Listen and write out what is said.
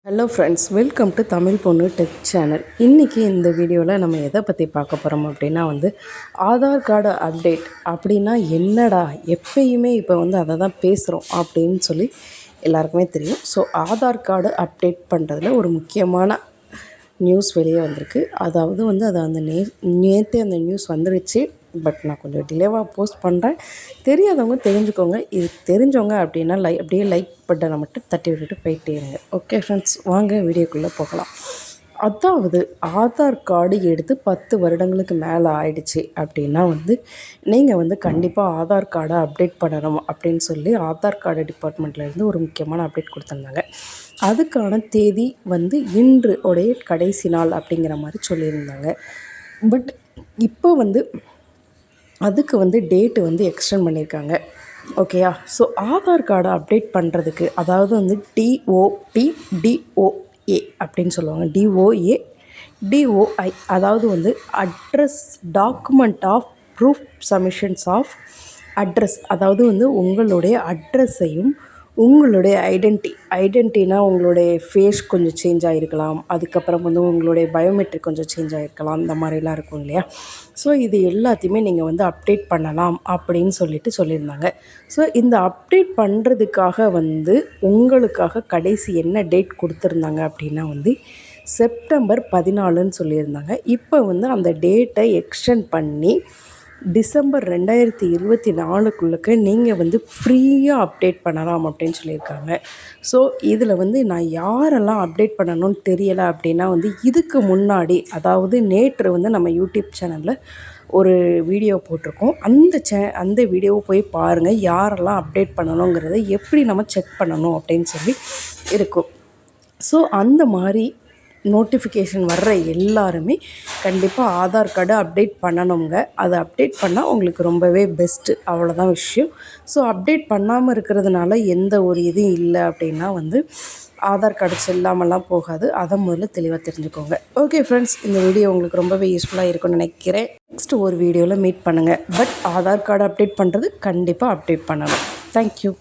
Hello friends, welcome to Tamil பொண்ணு tech channel. இன்றைக்கி இந்த வீடியோவில் நம்ம எதை பற்றி பார்க்க போகிறோம் அப்படின்னா ஆதார் கார்டு அப்டேட் அப்படின்னா என்னடா, எப்பயுமே இப்போ அதை தான் பேசுகிறோம் அப்படின்னு சொல்லி எல்லாருக்குமே தெரியும். ஸோ ஆதார் கார்டு அப்டேட் பண்ணுறதுல ஒரு முக்கியமான நியூஸ் வெளியே வந்திருக்கு. அதாவது அது நேற்றே அந்த நியூஸ் வந்துருச்சு. பட் நான் கொஞ்சம் டிலேவாக போஸ்ட் பண்ணுறேன். தெரியாதவங்க தெரிஞ்சுக்கோங்க. இது தெரிஞ்சவங்க அப்படின்னா அப்படியே லைக் பட்டனை மட்டும் தட்டி விட்டுட்டு போயிட்டே இருங்க. ஓகே ஃப்ரெண்ட்ஸ், வாங்க வீடியோக்குள்ளே போகலாம். அதாவது ஆதார் கார்டு எடுத்து 10 வருடங்களுக்கு மேலே ஆயிடுச்சு அப்படின்னா நீங்கள் கண்டிப்பாக ஆதார் கார்டை அப்டேட் பண்ணணும் அப்படின்னு சொல்லி ஆதார் கார்டு டிபார்ட்மெண்ட்லேருந்து ஒரு முக்கியமான அப்டேட் கொடுத்துருந்தாங்க. அதுக்கான தேதி இன்று உடைய கடைசி நாள் அப்படிங்கிற மாதிரி சொல்லியிருந்தாங்க. பட் இப்போ அதுக்கு டேட்டு எக்ஸ்டெண்ட் பண்ணியிருக்காங்க. ஓகேயா? ஸோ ஆதார் கார்டை அப்டேட் பண்ணுறதுக்கு அதாவது டிஓபி டிஓஏ அப்படின்னு சொல்லுவாங்க. டிஓஏ டிஓஐ அதாவது address document of proof submissions of address. அதாவது உங்களுடைய அட்ரஸையும் உங்களுடைய ஐடென்டிட்டினா உங்களுடைய ஃபேஸ் கொஞ்சம் சேஞ்ச் ஆகிருக்கலாம். அதுக்கப்புறம் உங்களுடைய பயோமெட்ரிக் கொஞ்சம் சேஞ்ச் ஆகிருக்கலாம். அந்த மாதிரிலாம் இருக்கும் இல்லையா? ஸோ இது எல்லாத்தையுமே நீங்கள் அப்டேட் பண்ணலாம் அப்படின்னு சொல்லியிருந்தாங்க. ஸோ இந்த அப்டேட் பண்ணுறதுக்காக உங்களுக்காக கடைசி என்ன டேட் கொடுத்துருந்தாங்க அப்படின்னா செப்டம்பர் 14ன்னு சொல்லியிருந்தாங்க. இப்போ அந்த டேட்டை எக்ஸ்டெண்ட் பண்ணி டிசம்பர் 2024க்குள்ளே நீங்கள் ஃப்ரீயாக அப்டேட் பண்ணலாம் அப்படின்னு சொல்லியிருக்காங்க. ஸோ இதில் நான் யாரெல்லாம் அப்டேட் பண்ணணும்னு தெரியலை அப்படின்னா இதுக்கு முன்னாடி அதாவது நேற்று நம்ம யூடியூப் சேனலில் ஒரு வீடியோ போட்டிருக்கோம். அந்த வீடியோவை போய் பாருங்கள். யாரெல்லாம் அப்டேட் பண்ணணுங்கிறத எப்படி நம்ம செக் பண்ணணும் அப்படின்னு சொல்லி இருக்கும். ஸோ அந்த மாதிரி நோட்டிஃபிகேஷன் வர்ற எல்லாருமே கண்டிப்பாக ஆதார் கார்டு அப்டேட் பண்ணணுங்க. அதை அப்டேட் பண்ணால் உங்களுக்கு ரொம்பவே பெஸ்ட்டு. அவ்வளோதான் விஷயம். ஸோ அப்டேட் பண்ணாமல் இருக்கிறதுனால எந்த ஒரு இதுவும் இல்லை அப்படின்னா ஆதார் கார்டு செல்லாமலாம் போகாது. அதை முதல்ல தெளிவாக தெரிஞ்சுக்கோங்க. ஓகே ஃப்ரெண்ட்ஸ், இந்த வீடியோ உங்களுக்கு ரொம்பவே யூஸ்ஃபுல்லாக இருக்கும்னு நினைக்கிறேன். நெக்ஸ்ட் ஒரு வீடியோவில் மீட் பண்ணுங்கள். பட் ஆதார் கார்டு அப்டேட் பண்ணுறது கண்டிப்பாக அப்டேட் பண்ணணும். தேங்க்யூ.